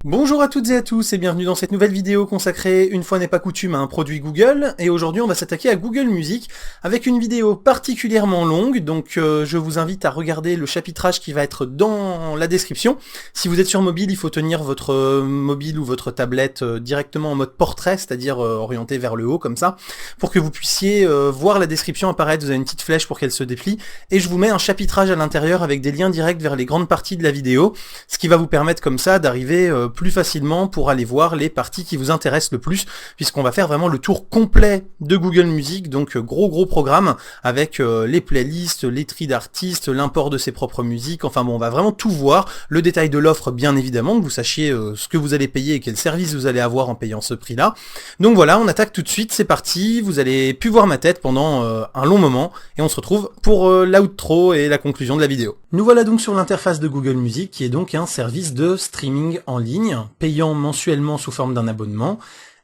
Bonjour à toutes et à tous et bienvenue dans cette nouvelle vidéo consacrée, une fois n'est pas coutume, à un produit Google. Et aujourd'hui on va s'attaquer à Google Music avec une vidéo particulièrement longue, donc je vous invite à regarder le chapitrage qui va être dans la description. Si vous êtes sur mobile, il faut tenir votre mobile ou votre tablette directement en mode portrait, c'est-à-dire orienté vers le haut comme ça, pour que vous puissiez voir la description apparaître. Vous avez une petite flèche pour qu'elle se déplie, et je vous mets un chapitrage à l'intérieur avec des liens directs vers les grandes parties de la vidéo, ce qui va vous permettre comme ça d'arriver plus facilement pour aller voir les parties qui vous intéressent le plus, puisqu'on va faire vraiment le tour complet de Google Music, donc gros programme avec les playlists, les tris d'artistes, l'import de ses propres musiques, enfin bon, on va vraiment tout voir, le détail de l'offre bien évidemment, que vous sachiez ce que vous allez payer et quel service vous allez avoir en payant ce prix-là. Donc voilà, on attaque tout de suite, c'est parti, vous allez plus voir ma tête pendant un long moment, et on se retrouve pour l'outro et la conclusion de la vidéo. Nous voilà donc sur l'interface de Google Music, qui est donc un service de streaming en ligne, payant mensuellement sous forme d'un abonnement,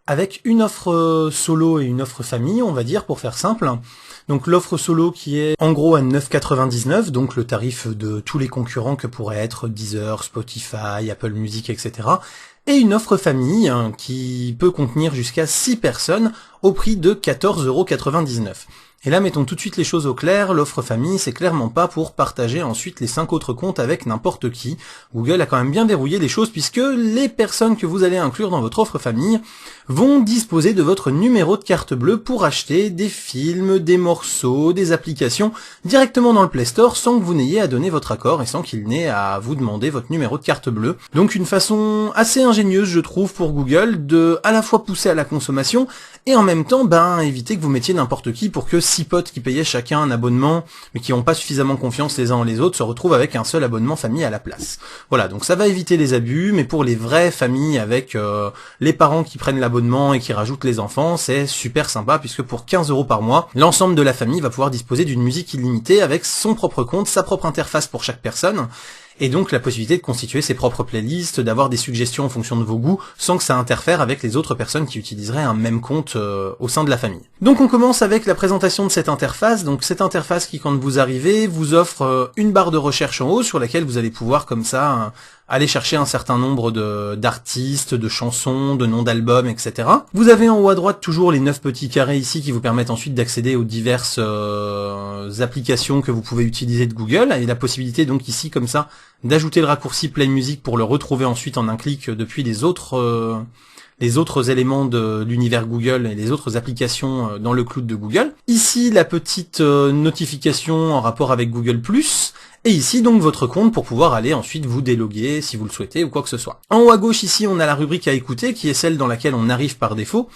avec une offre solo et une offre famille, on va dire, pour faire simple. Donc l'offre solo qui est en gros à 9,99 €, donc le tarif de tous les concurrents que pourraient être Deezer, Spotify, Apple Music, etc. Et une offre famille qui peut contenir jusqu'à 6 personnes au prix de 14,99 €. Et là, mettons tout de suite les choses au clair, l'offre famille, c'est clairement pas pour partager ensuite les 5 autres comptes avec n'importe qui. Google a quand même bien verrouillé les choses, puisque les personnes que vous allez inclure dans votre offre famille vont disposer de votre numéro de carte bleue pour acheter des films, des morceaux, des applications directement dans le Play Store sans que vous n'ayez à donner votre accord et sans qu'il n'ait à vous demander votre numéro de carte bleue. Donc une façon assez ingénieuse, je trouve, pour Google de à la fois pousser à la consommation et en même temps, éviter que vous mettiez n'importe qui pour que 6 potes qui payaient chacun un abonnement mais qui n'ont pas suffisamment confiance les uns en les autres se retrouvent avec un seul abonnement famille à la place. Voilà, donc ça va éviter les abus, mais pour les vraies familles avec les parents qui prennent l'abonnement et qui rajoutent les enfants, c'est super sympa, puisque pour 15 € par mois, l'ensemble de la famille va pouvoir disposer d'une musique illimitée avec son propre compte, sa propre interface pour chaque personne, et donc la possibilité de constituer ses propres playlists, d'avoir des suggestions en fonction de vos goûts, sans que ça interfère avec les autres personnes qui utiliseraient un même compte au sein de la famille. Donc on commence avec la présentation de cette interface. Donc cette interface qui, quand vous arrivez, vous offre une barre de recherche en haut sur laquelle vous allez pouvoir comme ça aller chercher un certain nombre d'artistes, de chansons, de noms d'albums, etc. Vous avez en haut à droite toujours les 9 petits carrés ici qui vous permettent ensuite d'accéder aux diverses applications que vous pouvez utiliser de Google, et la possibilité donc ici comme ça d'ajouter le raccourci Play Music pour le retrouver ensuite en un clic depuis les autres éléments de l'univers Google et les autres applications dans le cloud de Google. Ici, la petite notification en rapport avec Google+, et ici donc votre compte pour pouvoir aller ensuite vous déloguer si vous le souhaitez ou quoi que ce soit. En haut à gauche ici, on a la rubrique à écouter qui est celle dans laquelle on arrive par défaut,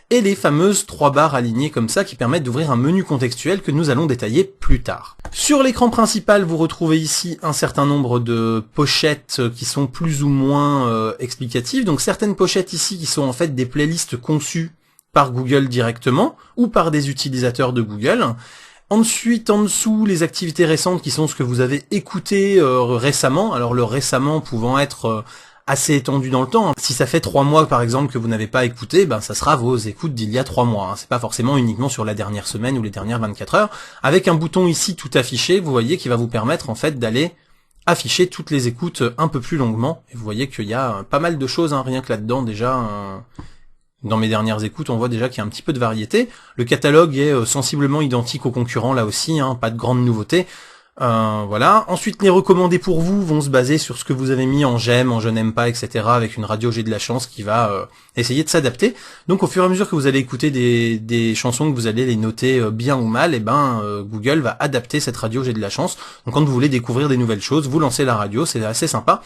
et les fameuses 3 barres alignées comme ça qui permettent d'ouvrir un menu contextuel que nous allons détailler plus tard. Sur l'écran principal, vous retrouvez ici un certain nombre de pochettes qui sont plus ou moins explicatives. Donc certaines pochettes ici qui sont en fait des playlists conçues par Google directement ou par des utilisateurs de Google. Ensuite, en dessous, les activités récentes qui sont ce que vous avez écouté récemment. Alors le récemment pouvant être assez étendu dans le temps. Si ça fait 3 mois par exemple que vous n'avez pas écouté, ça sera vos écoutes d'il y a 3 mois. C'est pas forcément uniquement sur la dernière semaine ou les dernières 24 heures. Avec un bouton ici tout affiché, vous voyez, qui va vous permettre en fait d'aller afficher toutes les écoutes un peu plus longuement. Et vous voyez qu'il y a pas mal de choses, rien que là-dedans déjà. Dans mes dernières écoutes, on voit déjà qu'il y a un petit peu de variété. Le catalogue est sensiblement identique aux concurrents là aussi, pas de grande nouveauté. Voilà. Ensuite, les recommandés pour vous vont se baser sur ce que vous avez mis en j'aime, en je n'aime pas, etc. avec une radio j'ai de la chance qui va essayer de s'adapter. Donc au fur et à mesure que vous allez écouter des chansons, que vous allez les noter bien ou mal, Google va adapter cette radio j'ai de la chance. Donc quand vous voulez découvrir des nouvelles choses, vous lancez la radio, c'est assez sympa.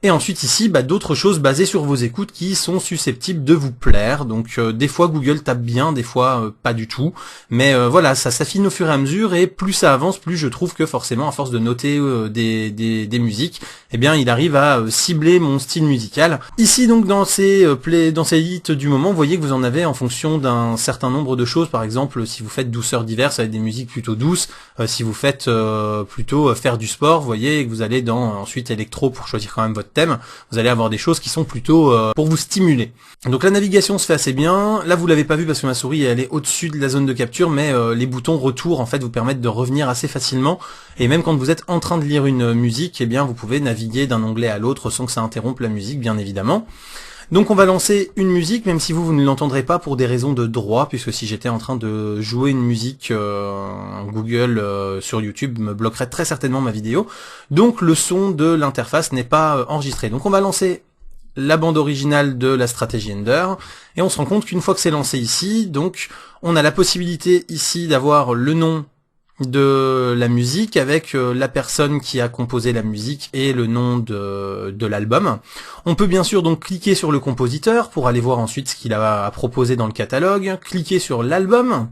Et ensuite ici, d'autres choses basées sur vos écoutes qui sont susceptibles de vous plaire. Donc des fois Google tape bien, des fois pas du tout. Mais voilà, ça s'affine au fur et à mesure, et plus ça avance, plus je trouve que forcément, à force de noter des musiques, il arrive à cibler mon style musical. Ici donc dans ces hits du moment, vous voyez que vous en avez en fonction d'un certain nombre de choses. Par exemple, si vous faites douceurs diverses avec des musiques plutôt douces, si vous faites plutôt faire du sport, vous voyez, que vous allez dans ensuite électro pour choisir quand même votre thème, vous allez avoir des choses qui sont plutôt pour vous stimuler. Donc la navigation se fait assez bien. Là vous l'avez pas vu parce que ma souris elle est au-dessus de la zone de capture, mais les boutons retour en fait vous permettent de revenir assez facilement. Et même quand vous êtes en train de lire une musique, eh bien vous pouvez naviguer d'un onglet à l'autre sans que ça interrompe la musique, bien évidemment. Donc on va lancer une musique, même si vous ne l'entendrez pas pour des raisons de droit, puisque si j'étais en train de jouer une musique, Google sur YouTube me bloquerait très certainement ma vidéo. Donc le son de l'interface n'est pas enregistré. Donc on va lancer la bande originale de la stratégie Ender, et on se rend compte qu'une fois que c'est lancé ici, donc on a la possibilité ici d'avoir le nom de la musique avec la personne qui a composé la musique et le nom de l'album. On peut bien sûr donc cliquer sur le compositeur pour aller voir ensuite ce qu'il a proposé dans le catalogue, cliquer sur l'album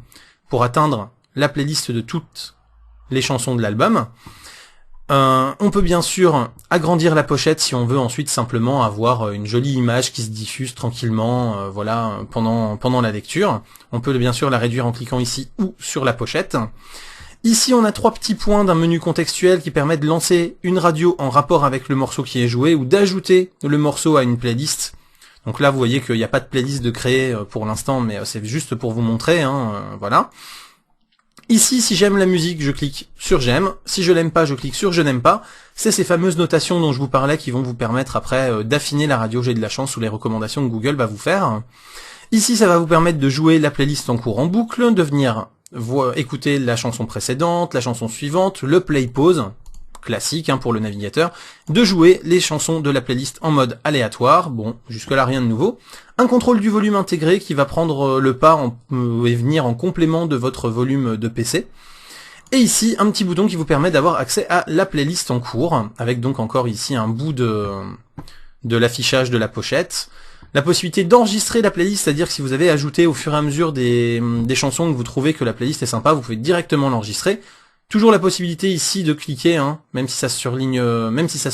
pour atteindre la playlist de toutes les chansons de l'album. On peut bien sûr agrandir la pochette si on veut ensuite simplement avoir une jolie image qui se diffuse tranquillement voilà, pendant la lecture. On peut bien sûr la réduire en cliquant ici ou sur la pochette. Ici, on a 3 petits points d'un menu contextuel qui permet de lancer une radio en rapport avec le morceau qui est joué ou d'ajouter le morceau à une playlist. Donc là, vous voyez qu'il n'y a pas de playlist de créer pour l'instant, mais c'est juste pour vous montrer, voilà. Ici, si j'aime la musique, je clique sur j'aime. Si je l'aime pas, je clique sur je n'aime pas. C'est ces fameuses notations dont je vous parlais qui vont vous permettre après d'affiner la radio J'ai de la chance ou les recommandations que Google va vous faire. Ici, ça va vous permettre de jouer la playlist en cours en boucle, de venir écouter la chanson précédente, la chanson suivante, le play pause, classique pour le navigateur, de jouer les chansons de la playlist en mode aléatoire, bon, jusque là rien de nouveau, un contrôle du volume intégré qui va prendre le pas et venir en complément de votre volume de PC, et ici un petit bouton qui vous permet d'avoir accès à la playlist en cours, avec donc encore ici un bout de l'affichage de la pochette, la possibilité d'enregistrer la playlist, c'est-à-dire que si vous avez ajouté au fur et à mesure des chansons que vous trouvez que la playlist est sympa, vous pouvez directement l'enregistrer. Toujours la possibilité ici de cliquer, même si ça se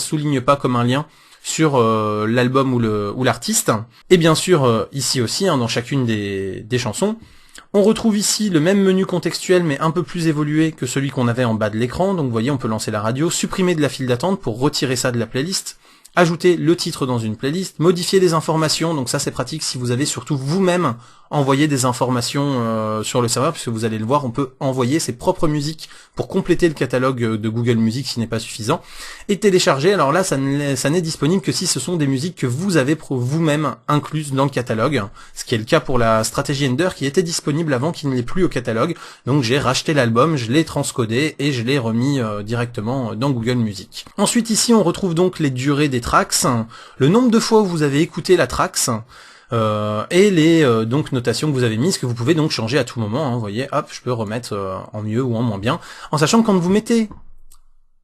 souligne pas comme un lien sur l'album ou l'artiste. Et bien sûr ici aussi, dans chacune des chansons, on retrouve ici le même menu contextuel mais un peu plus évolué que celui qu'on avait en bas de l'écran. Donc vous voyez, on peut lancer la radio, supprimer de la file d'attente pour retirer ça de la playlist, ajouter le titre dans une playlist, modifier les informations, donc ça c'est pratique si vous avez surtout vous-même envoyé des informations sur le serveur, puisque vous allez le voir, on peut envoyer ses propres musiques pour compléter le catalogue de Google Music s'il n'est pas suffisant, et télécharger. Alors là ça n'est disponible que si ce sont des musiques que vous avez vous-même incluses dans le catalogue, ce qui est le cas pour la stratégie Ender qui était disponible avant qu'il ne l'ait plus au catalogue, donc j'ai racheté l'album, je l'ai transcodé et je l'ai remis directement dans Google Music. Ensuite ici on retrouve donc les durées des tracks, le nombre de fois où vous avez écouté la tracks, et les donc notations que vous avez mises, que vous pouvez donc changer à tout moment, vous voyez, hop, je peux remettre en mieux ou en moins bien, en sachant que quand vous mettez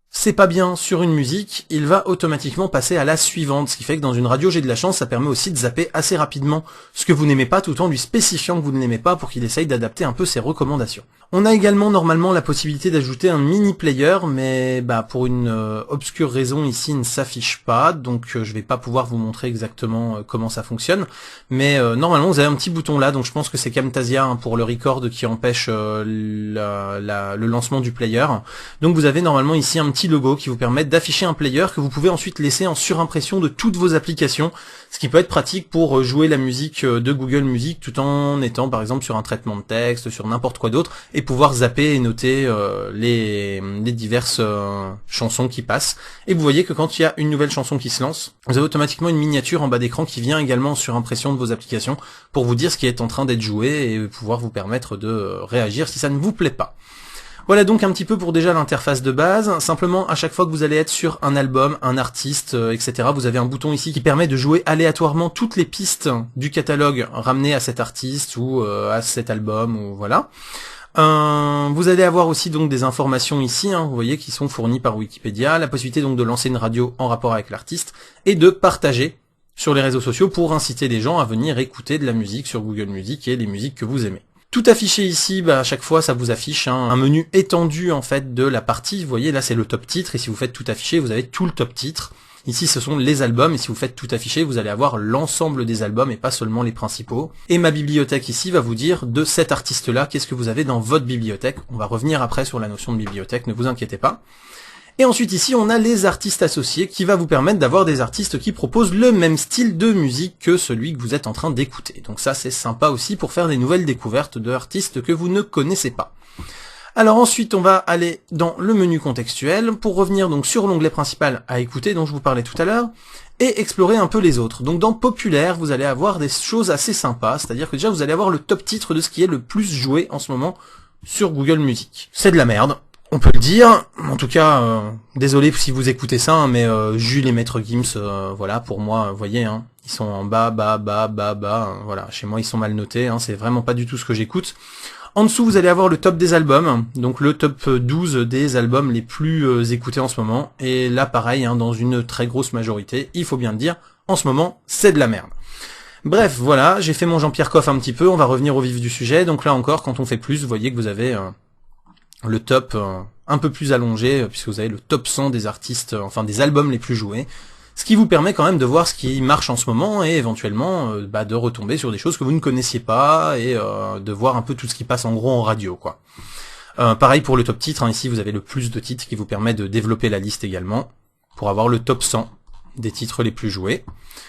c'est pas bien sur une musique, il va automatiquement passer à la suivante, ce qui fait que dans une radio J'ai de la chance, ça permet aussi de zapper assez rapidement ce que vous n'aimez pas, tout en lui spécifiant que vous ne l'aimez pas pour qu'il essaye d'adapter un peu ses recommandations. On a également normalement la possibilité d'ajouter un mini player, mais pour une obscure raison ici il ne s'affiche pas, donc je vais pas pouvoir vous montrer exactement comment ça fonctionne, mais normalement vous avez un petit bouton là, donc je pense que c'est Camtasia pour le record qui empêche le lancement du player. Donc vous avez normalement ici un petit logo qui vous permet d'afficher un player que vous pouvez ensuite laisser en surimpression de toutes vos applications, ce qui peut être pratique pour jouer la musique de Google Music tout en étant par exemple sur un traitement de texte, sur n'importe quoi d'autre, et pouvoir zapper et noter les diverses chansons qui passent. Et vous voyez que quand il y a une nouvelle chanson qui se lance, vous avez automatiquement une miniature en bas d'écran qui vient également en surimpression de vos applications pour vous dire ce qui est en train d'être joué et pouvoir vous permettre de réagir si ça ne vous plaît pas. Voilà donc un petit peu pour déjà l'interface de base. Simplement, à chaque fois que vous allez être sur un album, un artiste, etc., vous avez un bouton ici qui permet de jouer aléatoirement toutes les pistes du catalogue ramenées à cet artiste ou à cet album, ou voilà. Vous allez avoir aussi donc des informations ici, vous voyez, qui sont fournies par Wikipédia, la possibilité donc de lancer une radio en rapport avec l'artiste et de partager sur les réseaux sociaux pour inciter les gens à venir écouter de la musique sur Google Music et les musiques que vous aimez. Tout affiché ici, à chaque fois ça vous affiche un menu étendu en fait de la partie. Vous voyez là c'est le top titre, et si vous faites tout afficher vous avez tout le top titre. Ici ce sont les albums, et si vous faites tout afficher vous allez avoir l'ensemble des albums et pas seulement les principaux. Et ma bibliothèque ici va vous dire de cet artiste là qu'est-ce que vous avez dans votre bibliothèque. On va revenir après sur la notion de bibliothèque, ne vous inquiétez pas. Et ensuite ici on a les artistes associés qui va vous permettre d'avoir des artistes qui proposent le même style de musique que celui que vous êtes en train d'écouter. Donc ça c'est sympa aussi pour faire des nouvelles découvertes d'artistes que vous ne connaissez pas. Alors ensuite on va aller dans le menu contextuel pour revenir donc sur l'onglet principal à écouter dont je vous parlais tout à l'heure et explorer un peu les autres. Donc dans populaire vous allez avoir des choses assez sympas, c'est-à-dire que déjà vous allez avoir le top titre de ce qui est le plus joué en ce moment sur Google Music. C'est de la merde, on peut le dire, en tout cas désolé si vous écoutez ça, hein, mais Jules et Maître Gims, voilà pour moi, vous voyez, hein, ils sont en bas, voilà, chez moi ils sont mal notés, hein, c'est vraiment pas du tout ce que j'écoute. En dessous, vous allez avoir le top des albums, donc le top 12 des albums les plus écoutés en ce moment. Et là, pareil, hein, dans une très grosse majorité, il faut bien le dire, en ce moment, c'est de la merde. Bref, voilà, j'ai fait mon Jean-Pierre Coff un petit peu, on va revenir au vif du sujet. Donc là encore, quand on fait plus, vous voyez que vous avez le top un peu plus allongé, puisque vous avez le top 100 des artistes, enfin des albums les plus joués. Ce qui vous permet quand même de voir ce qui marche en ce moment et éventuellement de retomber sur des choses que vous ne connaissiez pas et de voir un peu tout ce qui passe en gros en radio, quoi. Pareil pour le top titre, hein, ici vous avez le plus de titres qui vous permet de développer la liste également pour avoir le top 100 des titres les plus joués.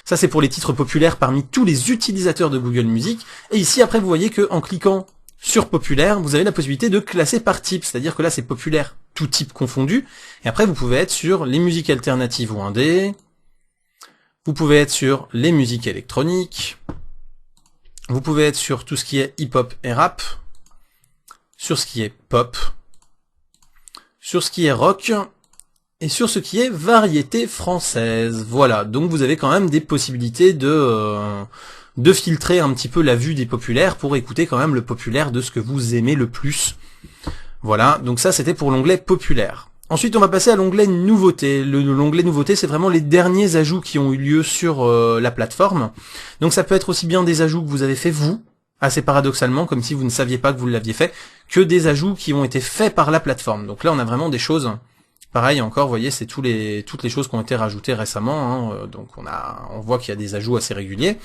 Ça c'est pour les titres populaires parmi tous les utilisateurs de Google Music. Et ici après vous voyez que en cliquant sur populaire, vous avez la possibilité de classer par type, c'est-à-dire que là c'est populaire tout type confondu. Et après vous pouvez être sur les musiques alternatives ou indé. Vous pouvez être sur les musiques électroniques, vous pouvez être sur tout ce qui est hip-hop et rap, sur ce qui est pop, sur ce qui est rock, et sur ce qui est variété française. Voilà, donc vous avez quand même des possibilités de filtrer un petit peu la vue des populaires pour écouter quand même le populaire de ce que vous aimez le plus. Voilà, donc ça c'était pour l'onglet populaire. Ensuite, on va passer à l'onglet nouveautés. L'onglet nouveautés, c'est vraiment les derniers ajouts qui ont eu lieu sur la plateforme. Donc ça peut être aussi bien des ajouts que vous avez fait vous, assez paradoxalement, comme si vous ne saviez pas que vous l'aviez fait, que des ajouts qui ont été faits par la plateforme. Donc là, on a vraiment des choses, pareil encore, vous voyez, c'est toutes les choses qui ont été rajoutées récemment. Hein, donc on voit qu'il y a des ajouts assez réguliers.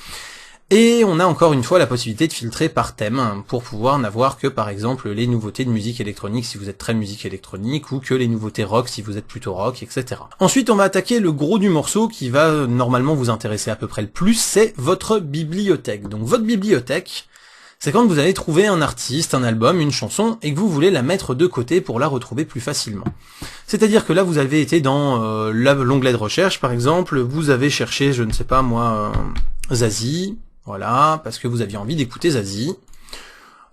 Et on a encore une fois la possibilité de filtrer par thème, pour pouvoir n'avoir que par exemple les nouveautés de musique électronique si vous êtes très musique électronique, ou que les nouveautés rock si vous êtes plutôt rock, etc. Ensuite on va attaquer le gros du morceau qui va normalement vous intéresser à peu près le plus, c'est votre bibliothèque. Donc votre bibliothèque, c'est quand vous allez trouver un artiste, un album, une chanson, et que vous voulez la mettre de côté pour la retrouver plus facilement. C'est-à-dire que là vous avez été dans l'onglet de recherche par exemple, vous avez cherché, je ne sais pas moi, Zazie. Voilà, parce que vous aviez envie d'écouter Zazie.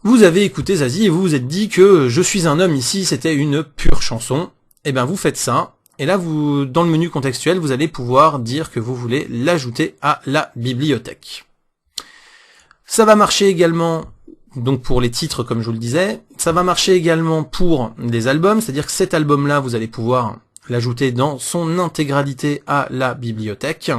Vous avez écouté Zazie et vous vous êtes dit que Je suis un homme ici, c'était une pure chanson. Et bien vous faites ça, et là vous, dans le menu contextuel, vous allez pouvoir dire que vous voulez l'ajouter à la bibliothèque. Ça va marcher également, donc pour les titres comme je vous le disais, ça va marcher également pour les albums, c'est-à-dire que cet album-là, vous allez pouvoir l'ajouter dans son intégralité à la bibliothèque.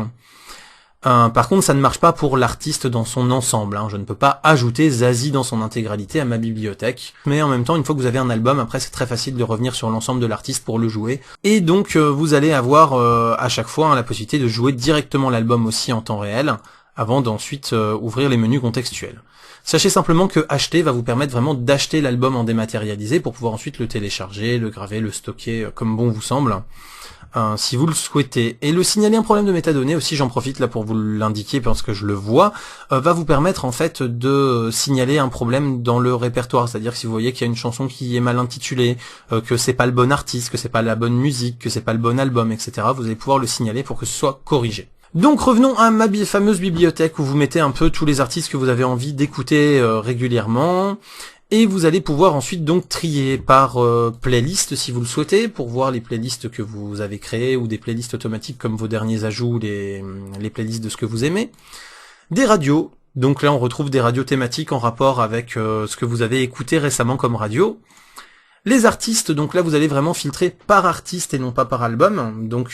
Par contre, ça ne marche pas pour l'artiste dans son ensemble. Hein. Je ne peux pas ajouter Zazie dans son intégralité à ma bibliothèque. Mais en même temps, une fois que vous avez un album, après c'est très facile de revenir sur l'ensemble de l'artiste pour le jouer. Et donc, vous allez avoir à chaque fois la possibilité de jouer directement l'album aussi en temps réel, avant d'ensuite ouvrir les menus contextuels. Sachez simplement que acheter va vous permettre vraiment d'acheter l'album en dématérialisé pour pouvoir ensuite le télécharger, le graver, le stocker comme bon vous semble. Si vous le souhaitez. Et le signaler un problème de métadonnées aussi, j'en profite là pour vous l'indiquer parce que je le vois, va vous permettre en fait de signaler un problème dans le répertoire, c'est-à-dire que si vous voyez qu'il y a une chanson qui est mal intitulée, que c'est pas le bon artiste, que c'est pas la bonne musique, que c'est pas le bon album, etc., vous allez pouvoir le signaler pour que ce soit corrigé. Donc revenons à ma fameuse bibliothèque où vous mettez un peu tous les artistes que vous avez envie d'écouter régulièrement. Et vous allez pouvoir ensuite donc trier par playlist si vous le souhaitez, pour voir les playlists que vous avez créées, ou des playlists automatiques comme vos derniers ajouts, les playlists de ce que vous aimez. Des radios, donc là on retrouve des radios thématiques en rapport avec ce que vous avez écouté récemment comme radio. Les artistes, donc là vous allez vraiment filtrer par artiste et non pas par album, donc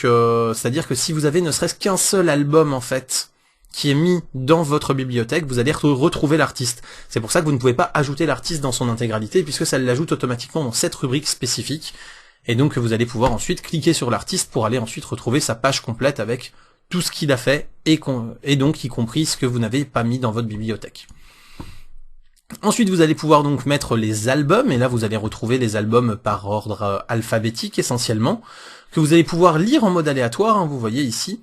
c'est-à-dire que si vous avez ne serait-ce qu'un seul album en fait, qui est mis dans votre bibliothèque, vous allez retrouver l'artiste. C'est pour ça que vous ne pouvez pas ajouter l'artiste dans son intégralité, puisque ça l'ajoute automatiquement dans cette rubrique spécifique. Et donc vous allez pouvoir ensuite cliquer sur l'artiste pour aller ensuite retrouver sa page complète avec tout ce qu'il a fait, et donc y compris ce que vous n'avez pas mis dans votre bibliothèque. Ensuite vous allez pouvoir donc mettre les albums, et là vous allez retrouver les albums par ordre alphabétique essentiellement, que vous allez pouvoir lire en mode aléatoire, hein, vous voyez ici.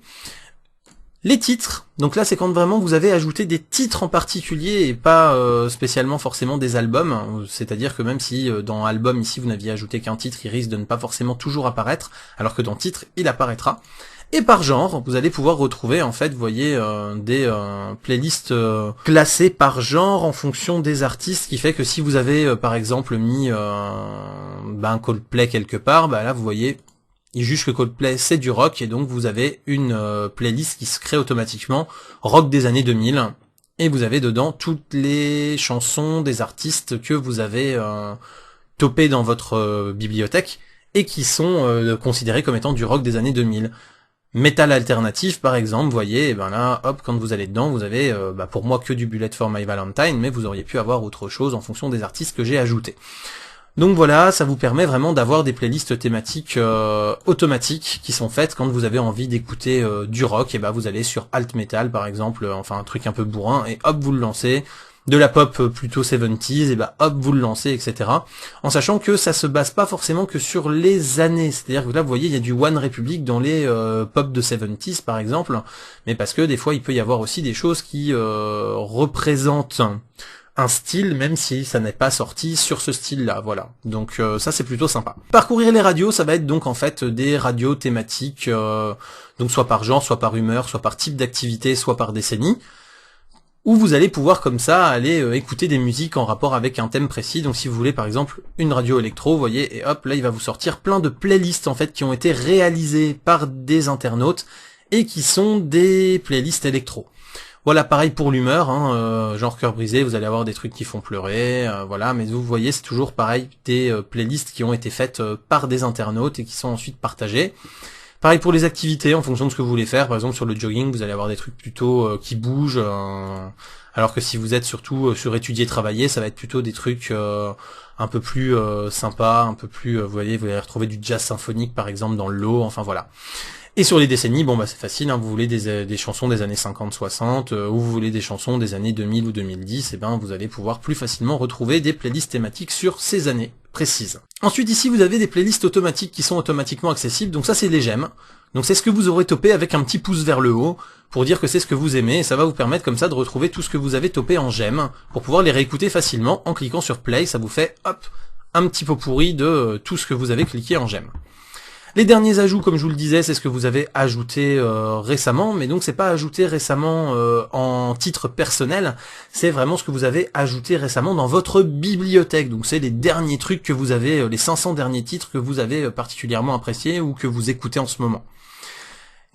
Les titres, donc là c'est quand vraiment vous avez ajouté des titres en particulier et pas spécialement forcément des albums, c'est-à-dire que même si dans album ici vous n'aviez ajouté qu'un titre, il risque de ne pas forcément toujours apparaître, alors que dans titre il apparaîtra. Et par genre, vous allez pouvoir retrouver en fait, vous voyez, des playlists classées par genre en fonction des artistes, qui fait que si vous avez par exemple mis un Coldplay quelque part, bah là vous voyez, il juge que Coldplay c'est du rock et donc vous avez une playlist qui se crée automatiquement rock des années 2000 et vous avez dedans toutes les chansons des artistes que vous avez topé dans votre bibliothèque et qui sont considérés comme étant du rock des années 2000. Metal alternatif par exemple, vous voyez, et ben là, hop, quand vous allez dedans, vous avez pour moi que du Bullet for My Valentine, mais vous auriez pu avoir autre chose en fonction des artistes que j'ai ajoutés. Donc voilà, ça vous permet vraiment d'avoir des playlists thématiques automatiques qui sont faites quand vous avez envie d'écouter du rock, et ben vous allez sur Alt Metal par exemple, enfin un truc un peu bourrin, et hop vous le lancez, de la pop plutôt 70s, et ben hop vous le lancez, etc. En sachant que ça se base pas forcément que sur les années, c'est-à-dire que là vous voyez il y a du One Republic dans les pop de 70s par exemple, mais parce que des fois il peut y avoir aussi des choses qui représentent un style, même si ça n'est pas sorti sur ce style-là, voilà. Donc ça c'est plutôt sympa. Parcourir les radios, ça va être donc en fait des radios thématiques, donc soit par genre, soit par humeur, soit par type d'activité, soit par décennie, où vous allez pouvoir comme ça aller écouter des musiques en rapport avec un thème précis. Donc si vous voulez par exemple une radio électro, vous voyez, et hop, là il va vous sortir plein de playlists en fait qui ont été réalisées par des internautes et qui sont des playlists électro. Voilà, pareil pour l'humeur, hein, genre cœur brisé, vous allez avoir des trucs qui font pleurer, voilà, mais vous voyez, c'est toujours pareil, des playlists qui ont été faites par des internautes et qui sont ensuite partagées. Pareil pour les activités, en fonction de ce que vous voulez faire, par exemple sur le jogging, vous allez avoir des trucs plutôt qui bougent, alors que si vous êtes surtout sur étudier, travailler, ça va être plutôt des trucs un peu plus sympas, un peu plus, vous voyez, vous allez retrouver du jazz symphonique par exemple dans le lot, enfin voilà. Et sur les décennies, bon bah c'est facile, hein, vous voulez des chansons des années 50-60, ou vous voulez des chansons des années 2000 ou 2010, et ben vous allez pouvoir plus facilement retrouver des playlists thématiques sur ces années précises. Ensuite ici vous avez des playlists automatiques qui sont automatiquement accessibles, donc ça c'est les j'aime. Donc c'est ce que vous aurez topé avec un petit pouce vers le haut, pour dire que c'est ce que vous aimez, et ça va vous permettre comme ça de retrouver tout ce que vous avez topé en j'aime, pour pouvoir les réécouter facilement en cliquant sur play, ça vous fait hop, un petit pot pourri de tout ce que vous avez cliqué en j'aime. Les derniers ajouts, comme je vous le disais, c'est ce que vous avez ajouté récemment, mais donc c'est pas ajouté récemment en titre personnel, c'est vraiment ce que vous avez ajouté récemment dans votre bibliothèque. Donc c'est les derniers trucs que vous avez, les 500 derniers titres que vous avez particulièrement appréciés ou que vous écoutez en ce moment.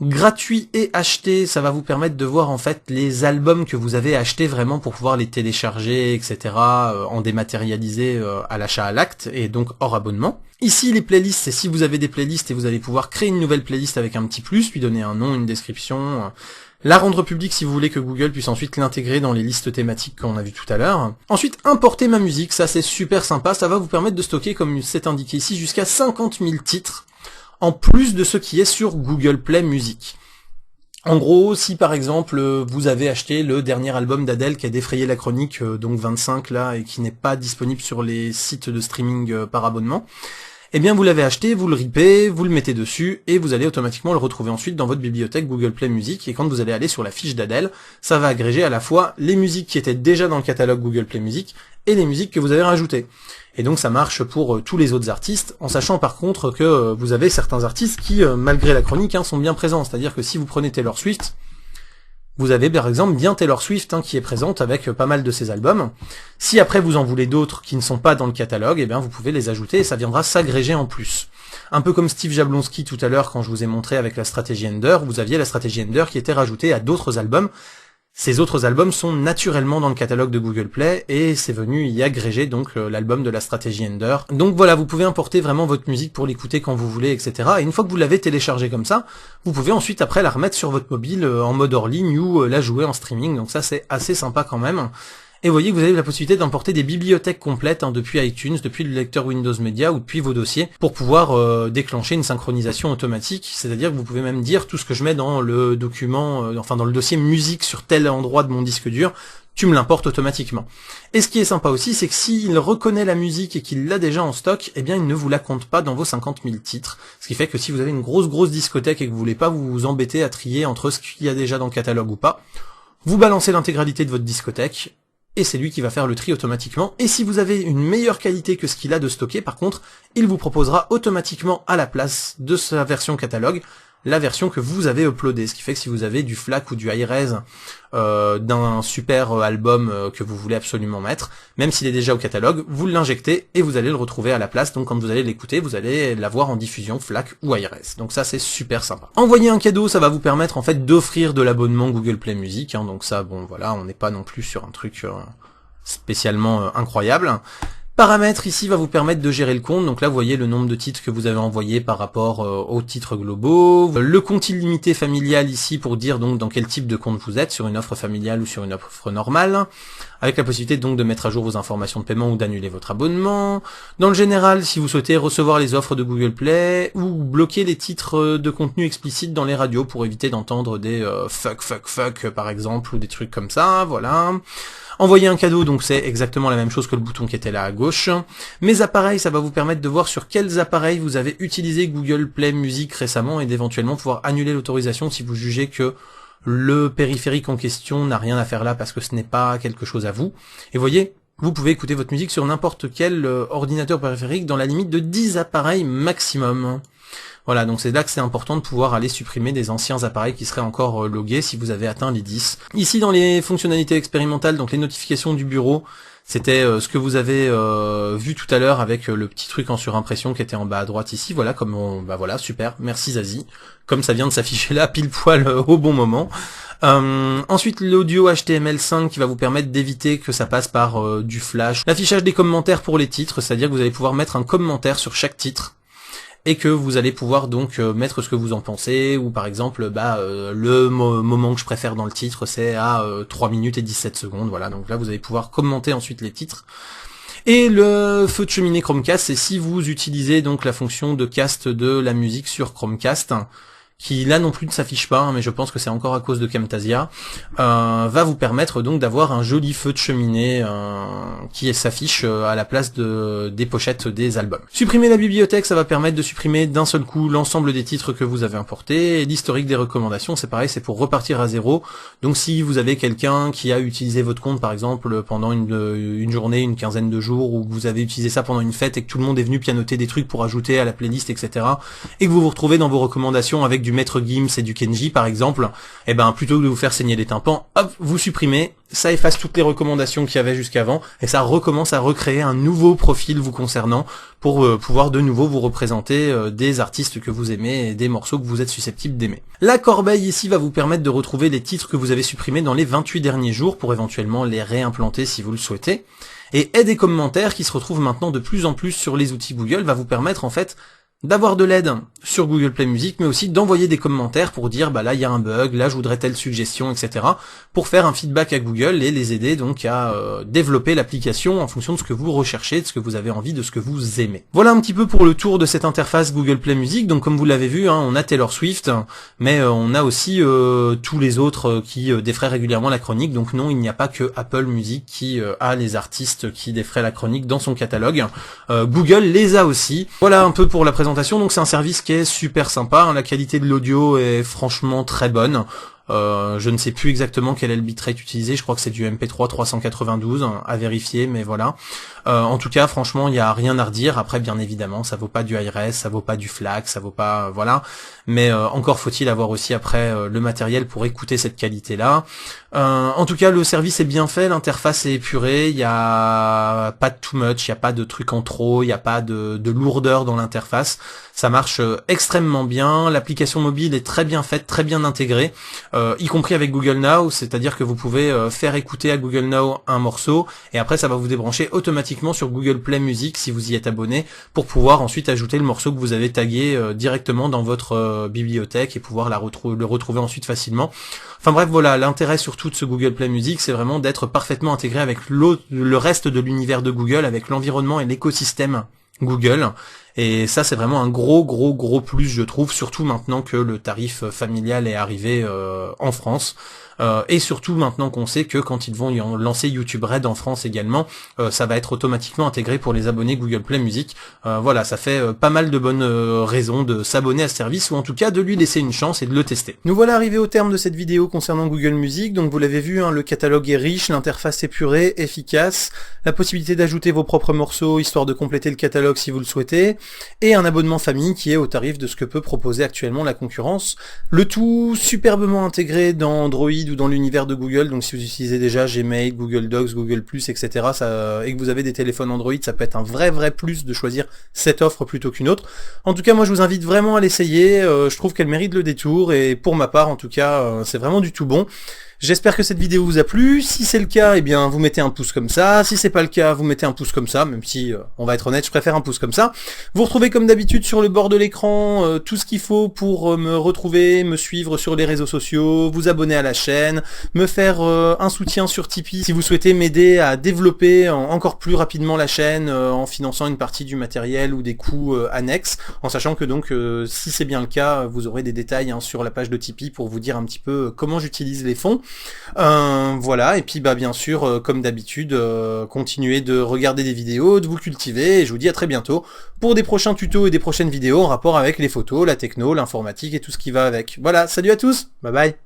Gratuit et acheté, ça va vous permettre de voir en fait les albums que vous avez achetés vraiment pour pouvoir les télécharger, etc. En dématérialisé à l'achat à l'acte et donc hors abonnement. Ici les playlists, c'est si vous avez des playlists et vous allez pouvoir créer une nouvelle playlist avec un petit plus, lui donner un nom, une description, la rendre publique si vous voulez que Google puisse ensuite l'intégrer dans les listes thématiques qu'on a vu tout à l'heure. Ensuite, importer ma musique, ça c'est super sympa, ça va vous permettre de stocker, comme c'est indiqué ici, jusqu'à 50 000 titres, en plus de ce qui est sur Google Play Music. En gros, si par exemple vous avez acheté le dernier album d'Adèle qui a défrayé la chronique, donc 25 là, et qui n'est pas disponible sur les sites de streaming par abonnement, eh bien vous l'avez acheté, vous le ripez, vous le mettez dessus, et vous allez automatiquement le retrouver ensuite dans votre bibliothèque Google Play Music, et quand vous allez aller sur la fiche d'Adèle, ça va agréger à la fois les musiques qui étaient déjà dans le catalogue Google Play Music, et les musiques que vous avez rajoutées. Et donc ça marche pour tous les autres artistes, en sachant par contre que vous avez certains artistes qui, malgré la chronique, sont bien présents. C'est-à-dire que si vous prenez Taylor Swift, vous avez par exemple bien Taylor Swift qui est présente avec pas mal de ses albums. Si après vous en voulez d'autres qui ne sont pas dans le catalogue, eh bien vous pouvez les ajouter et ça viendra s'agréger en plus. Un peu comme Steve Jablonski tout à l'heure quand je vous ai montré avec la stratégie Ender, vous aviez la stratégie Ender qui était rajoutée à d'autres albums. Ces autres albums sont naturellement dans le catalogue de Google Play et c'est venu y agréger donc l'album de la stratégie Ender. Donc voilà, vous pouvez importer vraiment votre musique pour l'écouter quand vous voulez, etc. Et une fois que vous l'avez téléchargée comme ça, vous pouvez ensuite après la remettre sur votre mobile en mode hors ligne ou la jouer en streaming. Donc ça c'est assez sympa quand même. Et vous voyez que vous avez la possibilité d'importer des bibliothèques complètes depuis iTunes, depuis le lecteur Windows Media ou depuis vos dossiers pour pouvoir déclencher une synchronisation automatique. C'est-à-dire que vous pouvez même dire tout ce que je mets dans le document, enfin dans le dossier musique sur tel endroit de mon disque dur, tu me l'importes automatiquement. Et ce qui est sympa aussi, c'est que s'il reconnaît la musique et qu'il l'a déjà en stock, eh bien il ne vous la compte pas dans vos 50 000 titres. Ce qui fait que si vous avez une grosse discothèque et que vous voulez pas vous embêter à trier entre ce qu'il y a déjà dans le catalogue ou pas, vous balancez l'intégralité de votre discothèque, et c'est lui qui va faire le tri automatiquement. Et si vous avez une meilleure qualité que ce qu'il a de stocké, par contre, il vous proposera automatiquement à la place de sa version catalogue, la version que vous avez uploadée, ce qui fait que si vous avez du FLAC ou du high-res d'un super album que vous voulez absolument mettre, même s'il est déjà au catalogue, vous l'injectez et vous allez le retrouver à la place, donc quand vous allez l'écouter, vous allez l'avoir en diffusion FLAC ou high-res. Donc ça c'est super sympa. Envoyer un cadeau, ça va vous permettre en fait d'offrir de l'abonnement Google Play Music, hein, donc ça bon voilà, on n'est pas non plus sur un truc spécialement incroyable. Paramètres ici va vous permettre de gérer le compte, donc là vous voyez le nombre de titres que vous avez envoyés par rapport aux titres globaux, le compte illimité familial ici pour dire donc dans quel type de compte vous êtes, sur une offre familiale ou sur une offre normale, avec la possibilité donc de mettre à jour vos informations de paiement ou d'annuler votre abonnement. Dans le général, si vous souhaitez recevoir les offres de Google Play ou bloquer les titres de contenu explicite dans les radios pour éviter d'entendre des fuck par exemple ou des trucs comme ça, voilà. Envoyer un cadeau, donc c'est exactement la même chose que le bouton qui était là à gauche. Mes appareils, ça va vous permettre de voir sur quels appareils vous avez utilisé Google Play Music récemment et d'éventuellement pouvoir annuler l'autorisation si vous jugez que le périphérique en question n'a rien à faire là parce que ce n'est pas quelque chose à vous. Et voyez, vous pouvez écouter votre musique sur n'importe quel ordinateur périphérique dans la limite de 10 appareils maximum. Voilà, donc c'est là que c'est important de pouvoir aller supprimer des anciens appareils qui seraient encore logués si vous avez atteint les 10. Ici, dans les fonctionnalités expérimentales, donc les notifications du bureau, c'était ce que vous avez vu tout à l'heure avec le petit truc en surimpression qui était en bas à droite ici. Voilà, bah voilà, super, merci Zazie. Comme ça vient de s'afficher là, pile poil au bon moment. Ensuite, l'audio HTML5 qui va vous permettre d'éviter que ça passe par du flash. L'affichage des commentaires pour les titres, c'est-à-dire que vous allez pouvoir mettre un commentaire sur chaque titre. Et que vous allez pouvoir donc mettre ce que vous en pensez, ou par exemple le moment que je préfère dans le titre c'est à 3 minutes et 17 secondes, voilà, donc là vous allez pouvoir commenter ensuite les titres. Et le feu de cheminée Chromecast, c'est si vous utilisez donc la fonction de cast de la musique sur Chromecast, qui là non plus ne s'affiche pas, hein, mais je pense que c'est encore à cause de Camtasia, va vous permettre donc d'avoir un joli feu de cheminée qui s'affiche à la place des pochettes des albums. Supprimer la bibliothèque, ça va permettre de supprimer d'un seul coup l'ensemble des titres que vous avez importés, et l'historique des recommandations, c'est pareil, c'est pour repartir à zéro. Donc si vous avez quelqu'un qui a utilisé votre compte par exemple pendant une journée, une quinzaine de jours, ou que vous avez utilisé ça pendant une fête et que tout le monde est venu pianoter des trucs pour ajouter à la playlist, etc., et que vous vous retrouvez dans vos recommandations avec du Maître Gims et du Kenji par exemple, et ben plutôt que de vous faire saigner les tympans, hop, vous supprimez, ça efface toutes les recommandations qu'il y avait jusqu'avant, et ça recommence à recréer un nouveau profil vous concernant pour pouvoir de nouveau vous représenter des artistes que vous aimez et des morceaux que vous êtes susceptible d'aimer. La corbeille ici va vous permettre de retrouver les titres que vous avez supprimés dans les 28 derniers jours pour éventuellement les réimplanter si vous le souhaitez. Et aide et commentaires qui se retrouvent maintenant de plus en plus sur les outils Google va vous permettre en fait d'avoir de l'aide sur Google Play Music, mais aussi d'envoyer des commentaires pour dire bah là il y a un bug, là je voudrais telle suggestion, etc. pour faire un feedback à Google et les aider donc à développer l'application en fonction de ce que vous recherchez, de ce que vous avez envie, de ce que vous aimez. Voilà un petit peu pour le tour de cette interface Google Play Music. Donc comme vous l'avez vu, hein, on a Taylor Swift, mais on a aussi tous les autres qui défraient régulièrement la chronique. Donc non, il n'y a pas que Apple Music qui a les artistes qui défraient la chronique dans son catalogue. Google les a aussi. Voilà un peu pour la présentation. Donc c'est un service qui est super sympa, hein. La qualité de l'audio est franchement très bonne. Je ne sais plus exactement quel est le bitrate utilisé, je crois que c'est du MP3 392 à vérifier, mais voilà. En tout cas, franchement, il n'y a rien à redire. Après, bien évidemment, ça vaut pas du high-res, ça vaut pas du FLAC, ça vaut pas, voilà. Mais encore faut-il avoir aussi après le matériel pour écouter cette qualité-là. En tout cas, le service est bien fait, l'interface est épurée, il y a pas de too much, il y a pas de trucs en trop, il y a pas de lourdeur dans l'interface. Ça marche extrêmement bien. L'application mobile est très bien faite, très bien intégrée, y compris avec Google Now, c'est-à-dire que vous pouvez faire écouter à Google Now un morceau et après ça va vous débrancher automatiquement sur Google Play Music si vous y êtes abonné pour pouvoir ensuite ajouter le morceau que vous avez tagué directement dans votre bibliothèque et pouvoir le retrouver ensuite facilement. Enfin bref, voilà, l'intérêt surtout de ce Google Play Music, c'est vraiment d'être parfaitement intégré avec le reste de l'univers de Google, avec l'environnement et l'écosystème Google. Et ça, c'est vraiment un gros plus, je trouve, surtout maintenant que le tarif familial est arrivé en France. et surtout maintenant qu'on sait que quand ils vont lancer YouTube Red en France également, ça va être automatiquement intégré pour les abonnés Google Play Music. Voilà, ça fait pas mal de bonnes raisons de s'abonner à ce service, ou en tout cas de lui laisser une chance et de le tester. Nous voilà arrivés au terme de cette vidéo concernant Google Music. Donc vous l'avez vu, hein, le catalogue est riche, l'interface épurée, efficace, la possibilité d'ajouter vos propres morceaux histoire de compléter le catalogue si vous le souhaitez, et un abonnement famille qui est au tarif de ce que peut proposer actuellement la concurrence. Le tout superbement intégré dans Android ou dans l'univers de Google, donc si vous utilisez déjà Gmail, Google Docs, Google+, etc., et que vous avez des téléphones Android, ça peut être un vrai plus de choisir cette offre plutôt qu'une autre. En tout cas, moi je vous invite vraiment à l'essayer, je trouve qu'elle mérite le détour, et pour ma part en tout cas, c'est vraiment du tout bon. J'espère que cette vidéo vous a plu. Si c'est le cas, eh bien vous mettez un pouce comme ça. Si c'est pas le cas, vous mettez un pouce comme ça, même si, on va être honnête, je préfère un pouce comme ça. Vous retrouvez comme d'habitude sur le bord de l'écran tout ce qu'il faut pour me retrouver, me suivre sur les réseaux sociaux, vous abonner à la chaîne, me faire un soutien sur Tipeee si vous souhaitez m'aider à développer encore plus rapidement la chaîne en finançant une partie du matériel ou des coûts annexes, en sachant que donc si c'est bien le cas, vous aurez des détails sur la page de Tipeee pour vous dire un petit peu comment j'utilise les fonds. Voilà, et puis bien sûr, comme d'habitude, continuez de regarder des vidéos, de vous cultiver, et je vous dis à très bientôt pour des prochains tutos et des prochaines vidéos en rapport avec les photos, la techno, l'informatique et tout ce qui va avec. Voilà, salut à tous, bye bye.